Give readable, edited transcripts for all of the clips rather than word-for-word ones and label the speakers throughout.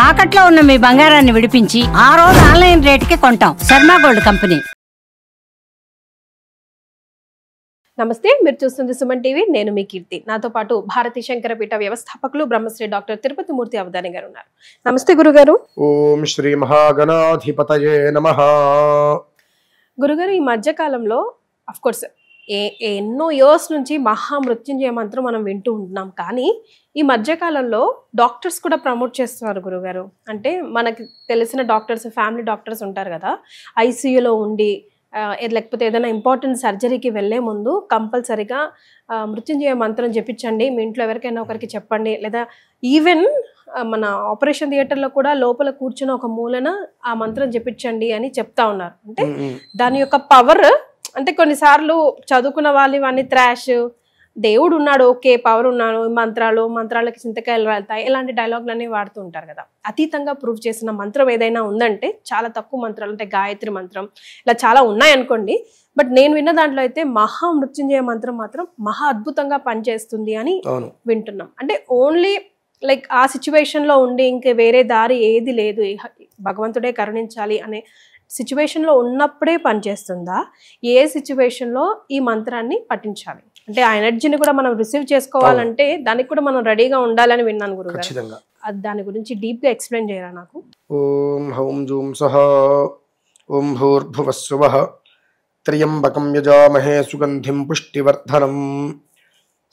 Speaker 1: తాకట్లో ఉన్న మీ బంగారాన్ని విడిపించి ఆ రోజు ఆన్లైన్ రేటుకి కొంటాం. Sharma gold company.
Speaker 2: నమస్తే, మీరు చూస్తుంది సుమన్ టీవీ. నేను మీ కీర్తి. నాతో పాటు భారతీ శంకరపీఠ వ్యవస్థాపకులు బ్రహ్మశ్రీ డాక్టర్ తిరుపతి మూర్తి అవధాని గారు ఉన్నారు. నమస్తే గురుగారు.
Speaker 3: ఓం శ్రీ మహాగణాధిపతయే నమః.
Speaker 2: గురుగారు, ఈ మధ్య కాలంలో అఫ్ కోర్స్ ఎన్నో ఇయర్స్ నుంచి మహామృత్యుంజయ మంత్రం మనం వింటూ ఉంటున్నాం. కానీ ఈ మధ్యకాలంలో డాక్టర్స్ కూడా ప్రమోట్ చేస్తున్నారు గురుగారు. అంటే మనకి తెలిసిన డాక్టర్స్, ఫ్యామిలీ డాక్టర్స్ ఉంటారు కదా, ఐసీయూలో ఉండి లేకపోతే ఏదైనా ఇంపార్టెంట్ సర్జరీకి వెళ్ళే ముందు కంపల్సరీగా మృత్యుంజయ మంత్రం జపించండి, మీ ఇంట్లో ఎవరికైనా ఒకరికి చెప్పండి, లేదా ఈవెన్ మన ఆపరేషన్ థియేటర్లో కూడా లోపల కూర్చుని ఒక మూలన ఆ మంత్రం జపించండి అని చెప్తా ఉన్నారు. అంటే దాని యొక్క పవర్, అంటే కొన్నిసార్లు చదువుకున్న వాళ్ళు ఇవన్నీ త్రాష్, దేవుడు ఉన్నాడు, ఓకే, పవర్ ఉన్నాడు, మంత్రాలకి చింతకాయలు వెళ్తాయి, ఇలాంటి డైలాగులన్నీ వాడుతూ ఉంటారు కదా. అతీతంగా ప్రూవ్ చేసిన మంత్రం ఏదైనా ఉందంటే చాలా తక్కువ మంత్రాలు, అంటే గాయత్రి మంత్రం, ఇలా చాలా ఉన్నాయనుకోండి. బట్ నేను విన్న దాంట్లో అయితే మహామృత్యుంజయ మంత్రం మాత్రం మహా అద్భుతంగా పనిచేస్తుంది అని వింటున్నాం. అంటే ఓన్లీ లైక్ ఆ సిచ్యువేషన్లో ఉండి ఇంకే వేరే దారి ఏది లేదు, భగవంతుడే కరుణించాలి అనే సిచ్యువేషన్లో ఉన్నప్పుడే పనిచేస్తుందా? ఏ సిచ్యువేషన్లో ఈ మంత్రాన్ని పఠించాలి? అంటే ఆ ఎనర్జీని కూడా మనం రిసీవ్ చేసుకోవాలంటే దానికి కూడా మనం రెడీగా ఉండాలని విన్నాను గురుగారు. దాని గురించి డీప్గా ఎక్స్ప్లెయిన్ చేయరా నాకు?
Speaker 3: ఓం హౌం జూం సహ ఓం భూర్భువస్సువః త్ర్యంబకం యజామహే సుగంధిం పుష్టివర్ధనం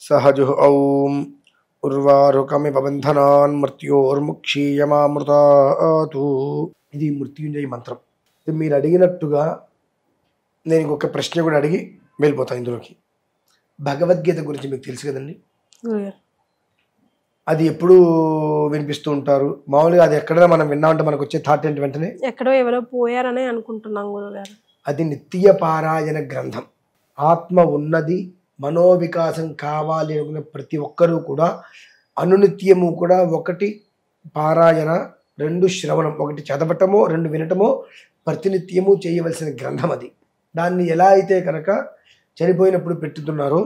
Speaker 3: సహజుః ఔం ఉర్వారుకమివ బంధనాన్ మృత్యోర్ముక్షీయమామృతాతు. ఇది మృత్యుంజయ మంత్రం. మీరు అడిగినట్టుగా నేను ఇంకొక ప్రశ్న కూడా అడిగి వెళ్ళిపోతాను ఇందులోకి. భగవద్గీత గురించి మీకు తెలుసు కదండి, అది ఎప్పుడు వినిపిస్తూ ఉంటారు మామూలుగా. అది ఎక్కడైనా మనం విన్నామంటే మనకు వచ్చే థాట్ ఏంటి? వెంటనే
Speaker 2: ఎక్కడో ఎవరో పోయారనే అనుకుంటున్నాం గురుగారు.
Speaker 3: అది నిత్య పారాయణ గ్రంథం. ఆత్మ ఉన్నది, మనోవికాసం కావాలి అనుకున్న ప్రతి ఒక్కరూ కూడా అనునిత్యము కూడా ఒకటి పారాయణ, రెండు శ్రవణం, ఒకటి చదవటమో రెండు వినటమో ప్రతినిత్యము చేయవలసిన గ్రంథం అది. దాన్ని ఎలా అయితే కనుక చనిపోయినప్పుడు పెట్టుతున్నారో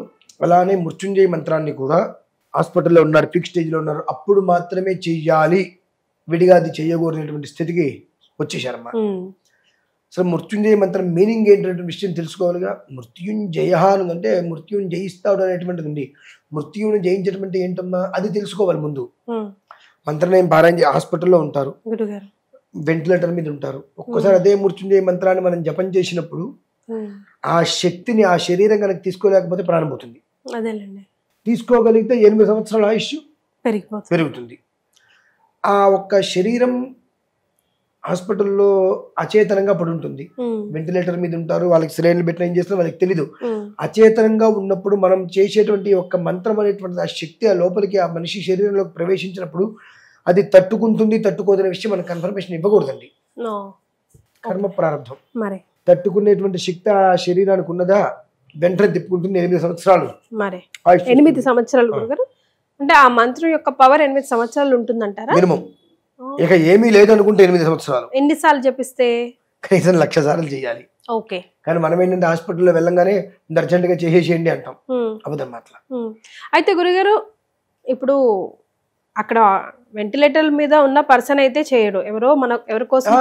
Speaker 3: అలానే మృత్యుంజయ మంత్రాన్ని కూడా హాస్పిటల్లో ఉన్నారు, పీక్ స్టేజ్లో ఉన్నారు, అప్పుడు మాత్రమే చెయ్యాలి, విడిగా అది చేయకూడనటువంటి స్థితికి వచ్చేసారమ్మా. అసలు మృత్యుంజయ మంత్రం మీనింగ్ ఏంటంటే విషయం తెలుసుకోవాలిగా. మృత్యుంజయ అంటే మృత్యుని జయిస్తాడు అనేటువంటిది ఉంది. మృత్యుని జయించడం అంటే ఏంటమ్మా అది తెలుసుకోవాలి ముందు. మంత్రం పారాయణ హాస్పిటల్లో ఉంటారు, వెంటిలేటర్ మీద ఉంటారు. ఒక్కోసారి అదే మృత్యుంజయ మంత్రాన్ని మనం జపం చేసినప్పుడు ఆ శక్తిని ఆ శరీరం కనుక తీసుకోలేకపోతే ప్రాణం పోతుంది. తీసుకోగలిగితే 8 సంవత్సరాల ఆయుష్ పెరుగుతుంది. ఆ ఒక్క శరీరం హాస్పిటల్లో అచేతనంగా పడి ఉంటుంది, వెంటిలేటర్ మీద ఉంటారు, వాళ్ళకి సిలిండర్లు పెట్టిన ఏం చేస్తారో వాళ్ళకి తెలీదు. అచేతనంగా ఉన్నప్పుడు మనం చేసేటువంటి ఒక మంత్రం అనేటువంటి ఆ శక్తి ఆ లోపలికి ఆ మనిషి శరీరంలోకి ప్రవేశించినప్పుడు అది తట్టుకుంటుంది తట్టుకోదనే విషయం మనకు కన్ఫర్మేషన్ ఇవ్వకూడదండి. కర్మ ప్రారంభం తట్టుకునేటువంటి శక్తి ఆ శరీరానికి ఉన్నదా? వెంటనే తిప్పుకుంటుంది. 8 సంవత్సరాలు
Speaker 2: 8 సంవత్సరాలు అంటే ఆ మంత్రం యొక్క పవర్ 8 సంవత్సరాలు ఉంటుందంటారా
Speaker 3: మినిమం? ఇక ఏమీ లేదు అనుకుంటే 8 సంవత్సరాలు.
Speaker 2: ఎన్నిసార్లు చెప్పిస్తే?
Speaker 3: కనీసం 1,00,000 సార్లు చేయాలి.
Speaker 2: ఓకే.
Speaker 3: కానీ మనం ఏంటంటే హాస్పిటల్లో వెళ్ళంగానే అర్జెంట్ గా చేసేసేయండి అంటాం. అబద్ధం అట్లా.
Speaker 2: అయితే గురుగారు, ఇప్పుడు అక్కడ వెంటిలేటర్ మీద ఉన్న పర్సన్ అయితే చేయడు, ఎవరి కోసం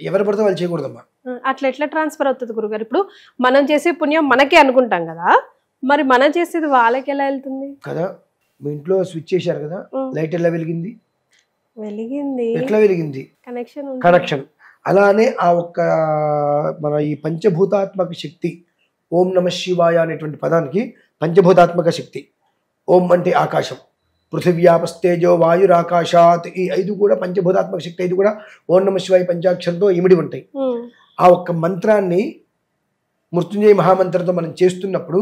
Speaker 3: ఎవరు పడితే వాళ్ళు చేయకూడదమ్మా.
Speaker 2: అట్లా ఎట్లా ట్రాన్స్ఫర్ అవుతుంది గురుగారు? ఇప్పుడు మనం చేసే పుణ్యం మనకే అనుకుంటాం కదా, మరి మనం చేసేది వాళ్ళకి ఎలా వెళ్తుంది
Speaker 3: కదా? మీ ఇంట్లో స్విచ్ చేశారు కదా, లైట్ ఎలా వెలిగింది? ఎట్లా వెలిగింది? కనెక్షన్. అలానే ఆ ఒక్క మన ఈ పంచభూతాత్మక శక్తి, ఓం నమ శివాయ అనేటువంటి పదానికి పంచభూతాత్మక శక్తి. ఓం అంటే ఆకాశం, పృథివ్యాపస్తేజో వాయురాకాశాత్, ఈ 5 కూడా పంచభూతాత్మక శక్తి. 5 కూడా ఓం నమ శివాయ పంచాక్షరంతో ఇమిడి ఉంటాయి. ఆ ఒక్క మంత్రాన్ని మృత్యుంజయ మహామంత్రంతో మనం చేస్తున్నప్పుడు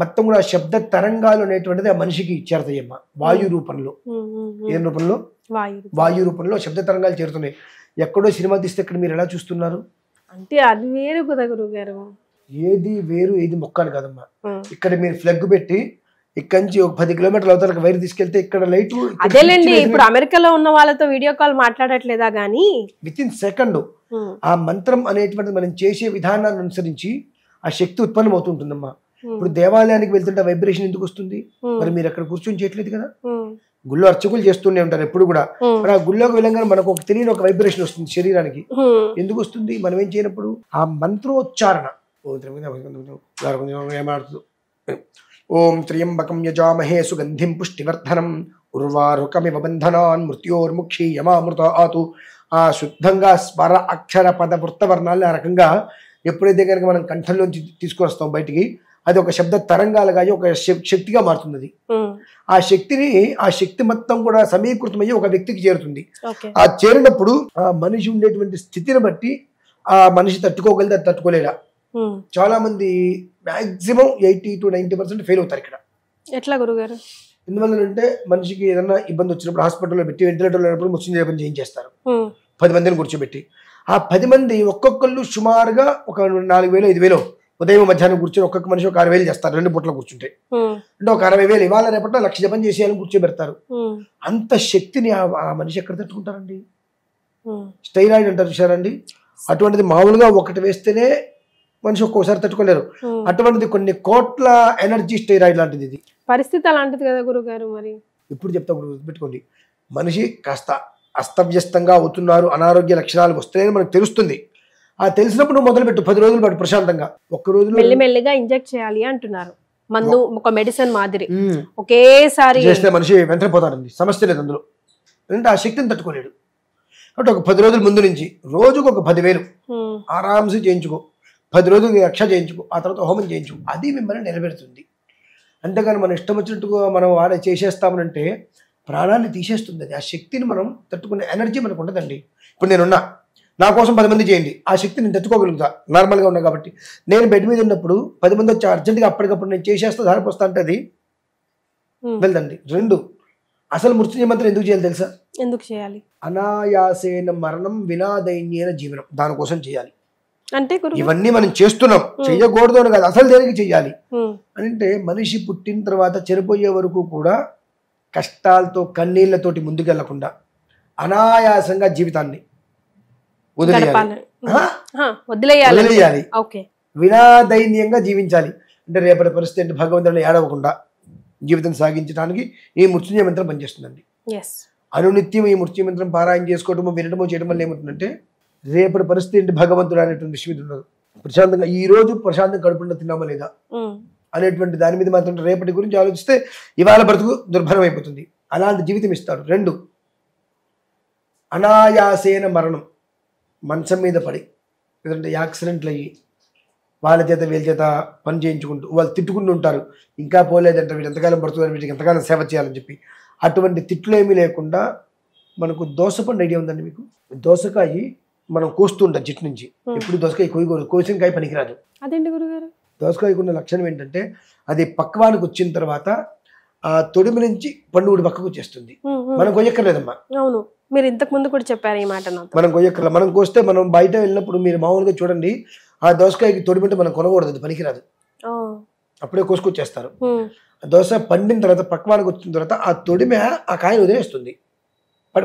Speaker 3: మొత్తం కూడా శబ్ద తరంగాలు అనేటువంటిది ఆ మనిషికి చేరుతాయమ్మా. వాయు రూపంలో, ఏం రూపంలో? వాయు రూపంలో శబ్ద తరంగాలు చేరుతున్నాయి. ఎక్కడో సినిమా తీస్తే ఇక్కడ మీరు ఎలా చూస్తున్నారు
Speaker 2: అంటే అది వేరు కదా గురుగారు.
Speaker 3: ఏది వేరు ఏది మొక్కలు కాదమ్మా. ఇక్కడ మీరు ఫ్లగ్ పెట్టి ఇక్కడ నుంచి ఒక 10 కిలోమీటర్ల అవతలకు వైర్ తీసుకెళ్తే ఇక్కడ లైట్.
Speaker 2: అదేలేండి, ఇప్పుడు అమెరికాలో ఉన్న వాళ్ళతో వీడియో కాల్ మాట్లాడట్లేదా గానీ
Speaker 3: విత్ ఇన్ సెకండ్ ఆ మంత్రం అనేటువంటిది మనం చేసే విధానాన్ని అనుసరించి ఆ శక్తి ఉత్పన్నం అవుతుంటుందమ్మా. ఇప్పుడు దేవాలయానికి వెళ్తుంటే వైబ్రేషన్ ఎందుకు వస్తుంది? మరి మీరు అక్కడ కూర్చొని చేయట్లేదు కదా. గుళ్ళో అర్చకులు చేస్తూనే ఉంటారు ఎప్పుడు కూడా. మరి ఆ గుళ్ళోకి వెళ్ళగానే మనకు ఒక తెలియని ఒక వైబ్రేషన్ వస్తుంది శరీరానికి. ఎందుకు వస్తుంది? మనం ఏం చేయనప్పుడు ఆ మంత్రోచ్చారణ ఏమాడుతుంది. ఓం త్ర్యంబకం యజామహే సుగంధిం పుష్టివర్ధనం ఉర్వారుకమివ బంధనాన్ మృత్యోర్ముక్షి యమామృత ఆతు. ఆ శుద్ధంగా స్వర అక్షర పద వృత్తవర్ణాలని ఆ రకంగా ఎప్పుడైతే కనుక మనం కంఠంలోంచి తీసుకొని వస్తాం బయటికి, అది ఒక శబ్ద తరంగాలుగా ఒక శక్తిగా మారుతుంది. అది ఆ శక్తి మొత్తం కూడా సమీకృతమయ్యి ఒక వ్యక్తికి చేరుతుంది. ఆ చేరినప్పుడు ఆ మనిషి ఉండేటువంటి స్థితిని బట్టి ఆ మనిషి తట్టుకోగలితే తట్టుకోలేడా. చాలా మంది మాక్సిమం 80 to 90% ఫెయిల్ అవుతారు ఇక్కడ.
Speaker 2: ఎట్లా గురుగారు?
Speaker 3: ఎందువల్లంటే మనిషికి ఏదైనా ఇబ్బంది వచ్చినప్పుడు హాస్పిటల్లో పెట్టి వెంటిలేటర్లో ఉన్నప్పుడు మృత్యుంజయ జపం చేయించేస్తారు 10 మందిని కూర్చోబెట్టి. ఆ 10 మంది ఒక్కొక్కళ్ళు సుమారుగా ఒక 4,000 5,000 ఉదయం మధ్యాహ్నం కూర్చొని ఒక్కొక్క మనిషి ఒక 6,000 చేస్తారు 2 పూటలు కూర్చుంటే. అంటే ఒక 60,000 ఇవాళ రేపట్లో 1,00,000 జపం చేసేయాలని కూర్చోబెడతారు. అంత శక్తిని ఆ మనిషి ఎక్కడ తట్టుకుంటారండి? స్టైరాయిడ్ అంటారు చూసారండి, అటువంటిది మామూలుగా ఒకటి వేస్తేనే మనిషి ఒక్కోసారి తట్టుకోలేరు. అటువంటిది కొన్ని కోట్ల ఎనర్జీ స్టైరాయిడ్ లాంటిది. ఇది
Speaker 2: పరిస్థితి అలాంటిది కదా గురుగారు. మరి
Speaker 3: ఇప్పుడు చెప్తా పెట్టుకోండి, మనిషి కాస్త అస్తవ్యస్తంగా అవుతున్నారు, అనారోగ్య లక్షణాలు వస్తాయని మనకు తెలుస్తుంది. ఆ తెలిసినప్పుడు నువ్వు మొదలుపెట్టు 10 రోజుల పాటు ప్రశాంతంగా. ఒక్క రోజు
Speaker 2: మెల్లిమెల్లిగా ఇంజెక్ట్ చేయాలి అంటున్నారు, మందు ఒక మెడిసిన్ మాదిరి ఒకేసారి
Speaker 3: చేస్తే మనిషి వెంటనే పోతాడండి, సమస్య లేదు అందులో. అంటే ఆ శక్తిని తట్టుకోలేడు. కాబట్టి ఒక 10 రోజుల ముందు నుంచి రోజుకు ఒక 10,000 ఆరామ్సే చేయించుకో. 10 రోజులు రక్ష చేయించుకో, ఆ తర్వాత హోమం చేయించుకో. అది మిమ్మల్ని నిలబెడుతుంది. అంతేగాని మనం ఇష్టం వచ్చినట్టుగా మనం చేసేస్తామనంటే ప్రాణాన్ని తీసేస్తుంది. అది ఆ శక్తిని మనం తట్టుకునే ఎనర్జీ మనకు ఉండదండి. ఇప్పుడు నేనున్నా, నా కోసం 10 మంది చేయండి, ఆ శక్తిని నేను తట్టుకోగలుగుతా నార్మల్గా ఉన్నా కాబట్టి. నేను బెడ్ మీద ఉన్నప్పుడు 10 మంది వచ్చి అర్జెంట్గా అప్పటికప్పుడు నేను చేసేస్తా ధారపోస్తా అంటే అది వెళ్దండి. 2 అసలు మృత్యుంజయ మంత్రం ఎందుకు చేయాలి తెలుసా?
Speaker 2: ఎందుకు చేయాలి?
Speaker 3: అనాయాసేన మరణం వినాదైన్యేన జీవనం, దానికోసం చేయాలి.
Speaker 2: అంటే
Speaker 3: ఇవన్నీ మనం చేస్తున్నాం, చెయ్యకూడదు అని కాదు, అసలు దేనికి చెయ్యాలి అంటే మనిషి పుట్టిన తర్వాత చనిపోయే వరకు కూడా కష్టాలతో కన్నీళ్లతోటి ముందుకెళ్లకుండా అనాయాసంగా జీవితాన్ని వదిలేయాలి, వినాదైన్యంగా జీవించాలి. అంటే రేపటి పరిస్థితి భగవంతుడిని ఏడవకుండా జీవితం సాగించడానికి ఈ మృత్యుంజయ మంత్రం పనిచేస్తుందండి. అనునిత్యం ఈ మృత్యుంజయ మంత్రం పారాయణ చేసుకోవటము వినటము చేయడం వల్ల ఏమవుతుందంటే రేపటి పరిస్థితి ఏంటి భగవంతుడు అనేటువంటి విషయం మీద ఉండదు. ప్రశాంతంగా ఈ రోజు ప్రశాంతంగా కడుపుండా తిన్నామా లేదా అనేటువంటి దాని మీద మాత్రం రేపటి గురించి ఆలోచిస్తే ఇవాళ బ్రతుకు దుర్భరం అయిపోతుంది. అలాంటి జీవితం ఇస్తాడు. 2 అనాయాసేన మరణం, మంచం మీద పడి లేదంటే యాక్సిడెంట్లు అయ్యి వాళ్ళ చేత వీళ్ళ చేత పని చేయించుకుంటూ వాళ్ళు తిట్టుకుంటూ ఉంటారు, ఇంకా పోలేదంటే వీళ్ళు ఎంతకాలం పడుతున్నారు, వీటికి ఎంతకాలం సేవ చేయాలని చెప్పి. అటువంటి తిట్లు ఏమీ లేకుండా మనకు దోసపండు ఐడియా ఉందండి మీకు? దోసకాయ మనం కోస్తూ ఉంటాం చెట్టు నుంచి. ఇప్పుడు దోసకాయ కోసిన కాయ పనికిరాదు.
Speaker 2: అదేంటి గురుగారు?
Speaker 3: దోసకాయకున్న లక్షణం ఏంటంటే అది పక్వానికి వచ్చిన తర్వాత ఆ తొడిమి నుంచి పండు ఊడి పక్కకు వచ్చేస్తుంది. మనం కొయ్యక్కర్లేదమ్మా.
Speaker 2: అవును, మీరు ఇంతకు ముందు కూడా చెప్పారు ఈ మాట.
Speaker 3: మనం కొయ్యక్కర్లేదు. మనం కోస్తే మనం బయట వెళ్ళినప్పుడు మీరు మామూలుగా చూడండి, ఆ దోసకాయకి తొడిమింటే మనం కొనకూడదు, అది పనికిరాదు, అప్పుడే కోసుకొచ్చేస్తారు. దోస పండిన తర్వాత పక్వానికి వచ్చిన తర్వాత ఆ తొడిమె ఆ కాయను వదిలేస్తుంది,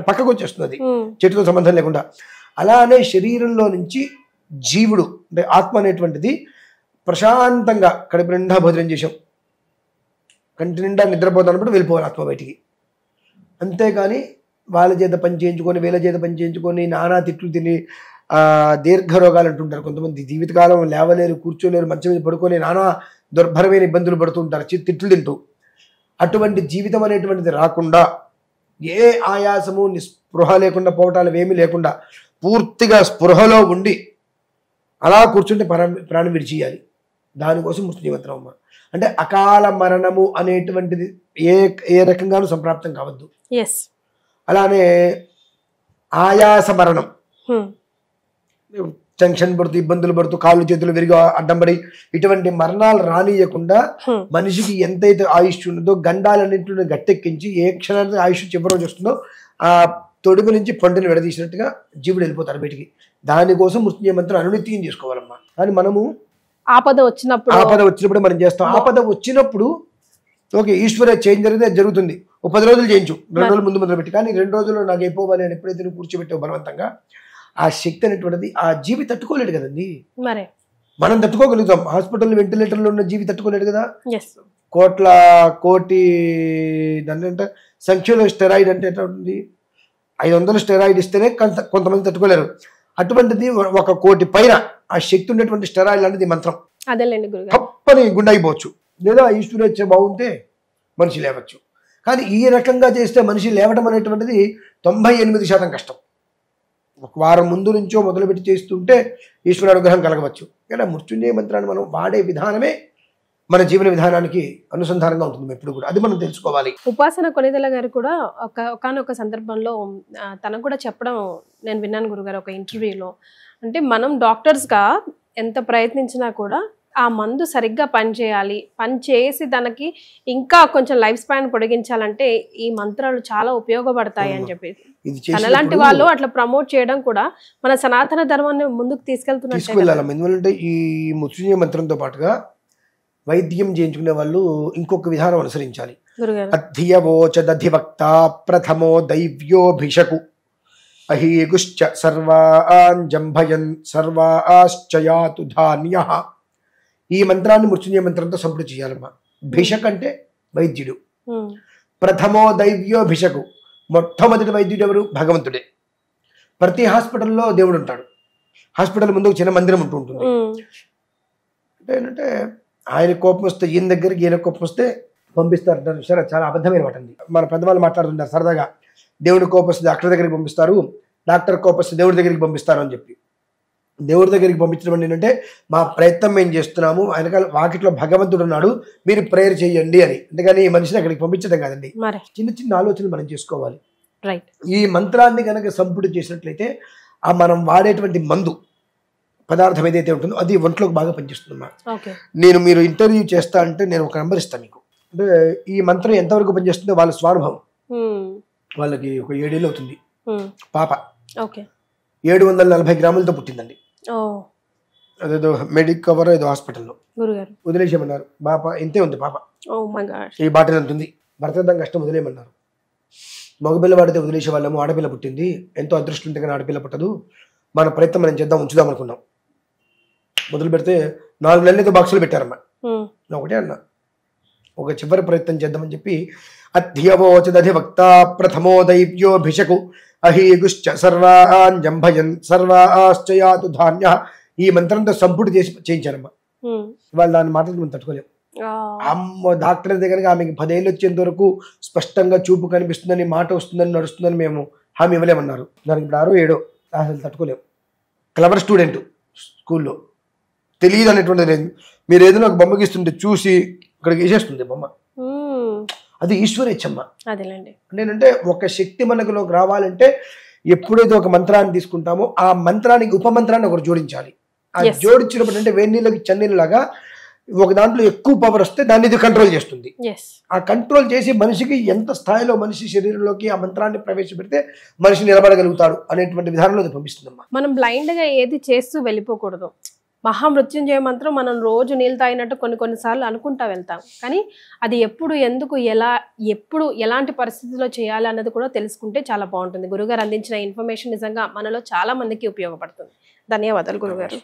Speaker 3: పక్కకు వచ్చేస్తుంది, అది చెట్టుతో సంబంధం లేకుండా. అలానే శరీరంలో నుంచి జీవుడు అంటే ఆత్మ అనేటువంటిది ప్రశాంతంగా కడుపు నిండా భోజనం చేసాం, కంటి నిండా నిద్రపోతున్నప్పుడు వెళ్ళిపోవాలి ఆత్మ బయటికి. అంతేగాని వాళ్ళ చేత పని చేయించుకొని వీళ్ళ చేత పని చేయించుకొని నానా తిట్లు తిని దీర్ఘ రోగాలు అంటుంటారు కొంతమంది. జీవితకాలం లేవలేరు, కూర్చోలేరు, మంచం మీద పడుకొని నానా దుర్భరమైన ఇబ్బందులు పడుతుంటారు తిట్లు తింటూ. అటువంటి జీవితం అనేటువంటిది రాకుండా ఏ ఆయాసము నిస్పృహ లేకుండా పోవటాలు ఏమీ లేకుండా పూర్తిగా స్పృహలో ఉండి అలా కూర్చుంటే ప్రాణం విడిచేయాలి. దానికోసం మృత్యుంజయ మంత్రం అమ్మ. అంటే అకాల మరణము అనేటువంటిది ఏ రకంగానూ సంప్రాప్తం కావద్దు. అలానే ఆయాస మరణం, టెన్షన్ పడుతూ ఇబ్బందులు పడుతూ కాళ్ళు చేతులు విరిగి అడ్డం పడి ఇటువంటి మరణాలు రానియకుండా మనిషికి ఎంతైతే ఆయుష్ ఉన్నదో గండాలన్నింటిని గట్టెక్కించి ఏ క్షణానికి ఆయుష్ చివరి రోజు వస్తుందో ఆ తొడుగు నుంచి పండుని విడదీసినట్టుగా జీవుడు వెళ్ళిపోతారు బయటికి. దానికోసం మృత్యుంజయ మంత్రం అనునిత్యం చేసుకోవాలమ్మా. కానీ మనము ఆపద వచ్చినప్పుడు మనం చేస్తాం. ఆపద వచ్చినప్పుడు ఓకే ఈశ్వర చేంజ్ జరిగితే జరుగుతుంది, ఓ 10 రోజులు చేయించు, 2 రోజులు ముందు మొదలుపెట్టి. కానీ 2 రోజుల్లో నాకు అయిపోవాలి అని ఎప్పుడైతే నువ్వు కూర్చోబెట్టావు బలవంతంగా, ఆ శక్తి అనేటువంటిది ఆ జీవి తట్టుకోలేడు కదండి. మనం తట్టుకోగలుగుతాం, హాస్పిటల్ వెంటిలేటర్లో ఉన్న జీవి తట్టుకోలేడు కదా. కోటి దాన్ని అంటే సంఖ్యలో స్టెరాయిడ్ అంటే ఎట్లా ఉంటుంది, 500 స్టెరాయిడ్ ఇస్తేనే కొంతమంది తట్టుకోలేరు. అటువంటిది 1 కోటి పైన ఆ శక్తి ఉన్నటువంటి స్టెరాయిడ్ లాంటిది మంత్రం.
Speaker 2: అదేలేండి గురుగారు.
Speaker 3: తప్పని గుండె అయిపోవచ్చు, లేదా ఈశ్వరేచ్ఛ బాగుంటే మనిషి లేవచ్చు. కానీ ఈ రకంగా చేస్తే మనిషి లేవడం అనేటువంటిది 98% కష్టం. 1 వారం ముందు నుంచో మొదలుపెట్టి చేస్తుంటే ఈశ్వర అనుగ్రహం కలగవచ్చు. కానీ మృత్యుంజయ మంత్రాన్ని మనం వాడే విధానమే మన జీవన విధానానికి అనుసంధానంగా ఉంటుంది ఎప్పుడు కూడా. అది మనం తెలుసుకోవాలి.
Speaker 2: ఉపాసన కొనిదెల గారు కూడా ఒకానొక సందర్భంలో తనకు కూడా చెప్పడం నేను విన్నాను గురుగారు ఒక ఇంటర్వ్యూలో. అంటే మనం డాక్టర్స్గా ఎంత ప్రయత్నించినా కూడా ఆ మందు సరిగ్గా పనిచేయాలి, పనిచేసి దానికి ఇంకా కొంచెం లైఫ్ స్పాన్ పొడిగించాలంటే ఈ మంత్రాలు చాలా ఉపయోగపడతాయి అని చెప్పేసి తనలాంటి వాళ్ళు అట్లా ప్రమోట్ చేయడం కూడా మన సనాతన ధర్మాన్ని ముందుకు తీసుకెళ్తున్నట్టు.
Speaker 3: ఎందుకంటే ఈ మృత్యుంజయ మంత్రంతో పాటుగా వైద్యం చేయించుకునే వాళ్ళు ఇంకొక విధానం అనుసరించాలి. అధ్యవోచదధివక్త ప్రథమో దైవ్యోభిషకు అహీగుశ్చ సర్వాన్ జంభయన్ సర్వాశ్చయాతు ధాన్యః. ఈ మంత్రాన్ని మృత్యుంజయ మంత్రంతో సంపుటి చేయాలమ్మా. భిషక్ అంటే వైద్యుడు. ప్రథమో దైవ్యోభిషకు, మొట్టమొదటి వైద్యుడు ఎవరు? భగవంతుడే. ప్రతి హాస్పిటల్లో దేవుడు ఉంటాడు. హాస్పిటల్ ముందు ఒక చిన్న మందిరం ఉంటూ ఉంటుంది. అంటే ఏంటంటే ఆయన కోపం వస్తే ఈయన దగ్గరికి, ఈయన కోపం వస్తే పంపిస్తారు. సరే, చాలా అబద్ధమైన మాట అండి. మన పెద్దవాళ్ళు మాట్లాడుతుంటారు సరదాగా, దేవుడి కోపం వస్తే డాక్టర్ దగ్గరికి పంపిస్తారు, డాక్టర్ కోపం వస్తే దేవుడి దగ్గరికి పంపిస్తారు అని చెప్పి. దేవుడి దగ్గరికి పంపించడం ఏంటంటే మా ప్రయత్నం మేము చేస్తున్నాము, ఆయనకాల వాకిట్లో భగవంతుడు ఉన్నాడు, మీరు ప్రేయర్ చేయండి అని. అంతేగాని ఈ మనిషిని అక్కడికి పంపించడం కాదండి. చిన్న చిన్న ఆలోచనలు మనం చేసుకోవాలి. ఈ మంత్రాన్ని కనుక సంపుటి చేసినట్లయితే ఆ మనం వాడేటువంటి మందు పదార్థం ఏదైతే ఉంటుందో అది ఒంట్లోకి బాగా పనిచేస్తుందమ్మా. మీరు ఇంటర్వ్యూ చేస్తా అంటే నేను ఒక నెంబర్ ఇస్తాను మీకు. అంటే ఈ మంత్రం ఎంతవరకు పనిచేస్తుందో వాళ్ళ స్వానుభవం. వాళ్ళకి ఒక 7 ఏళ్ళు అవుతుంది పాప, 740 గ్రాములతో పుట్టిందండి. అదేదో మెడికవర్ ఏదో హాస్పిటల్లో వదిలేసేయమన్నారు. పాప ఇంతే ఉంది పాప, ఈ బాటిల్ అంత ఉంది. భర్తదాం కష్టం వదిలేయమన్నారు. మగపిల్ల వాడితే వదిలేసే వాళ్ళము, ఆడపిల్ల పుట్టింది, ఎంతో అదృష్టం ఉంటే కానీ ఆడపిల్ల పుట్టదు, మన ప్రయత్నం మనం చేద్దాం, ఉంచుదాం అనుకున్నాం. మొదలు పెడితే 4 నెలలతో బాక్సులు పెట్టారమ్మా. ఒకటే అన్నా, ఒక చివరి ప్రయత్నం చేద్దామని చెప్పి అధ్యవోచదధివక్త ప్రథమో దైవ్యోభిషకు అహీగుశ్చ సర్వాన్ జంభయన్ సర్వాశ్చయాతు ధాన్యః. ఈ మంత్రంతో సంపుటి చేసి చేయించారమ్మా. వాళ్ళు దాని మాటలు మనం తట్టుకోలేము. అమ్మ డాక్టర్ దగ్గరగా ఆమెకి 10 ఏళ్ళు వచ్చేంత వరకు స్పష్టంగా చూపు కనిపిస్తుందని, మాట వస్తుందని, నడుస్తుందని మేము హామీ ఇవ్వలేమన్నారు. దానికి ఇప్పుడు 6 7 అసలు తట్టుకోలేము. క్లవర్ స్టూడెంట్, స్కూల్లో తెలియదు అనేటువంటిది లేదు. మీరు ఏదైనా ఒక బొమ్మకి ఇస్తుంటే చూసి ఇక్కడికి వేసేస్తుంది బొమ్మ. అది ఈశ్వరేచ్ఛమ్మ. అంటే ఒక శక్తి మనకులోకి రావాలంటే ఎప్పుడైతే ఒక మంత్రాన్ని తీసుకుంటామో ఆ మంత్రానికి ఉపమంత్రాన్ని ఒకటి జోడించాలి. ఆ జోడించినప్పుడు అంటే వేడి నీళ్ళకి చన్నీళ్ళలాగా ఒక దాంట్లో ఎక్కువ పవర్ వస్తే దాన్ని ఇది కంట్రోల్ చేస్తుంది. ఆ కంట్రోల్ చేసి మనిషికి ఎంత స్థాయిలో మనిషి శరీరంలోకి ఆ మంత్రాన్ని ప్రవేశపెడితే మనిషి నిలబడగలుగుతాడు అనేటువంటి విధానంలో అది పంపిస్తుందమ్మా.
Speaker 2: మనం బ్లైండ్ గా ఏది చేస్తూ వెళ్ళిపోకూడదు. మహామృత్యుంజయ మంత్రం మనం రోజు నీళ్ళు తాగినట్టు కొన్నిసార్లు అనుకుంటా వెళ్తాం, కానీ అది ఎప్పుడు, ఎందుకు, ఎప్పుడు, ఎలాంటి పరిస్థితిలో చేయాలి అన్నది కూడా తెలుసుకుంటే చాలా బాగుంటుంది. గురుగారు అందించిన ఇన్ఫర్మేషన్ నిజంగా మనలో చాలా మందికి ఉపయోగపడుతుంది. ధన్యవాదాలు గురుగారు.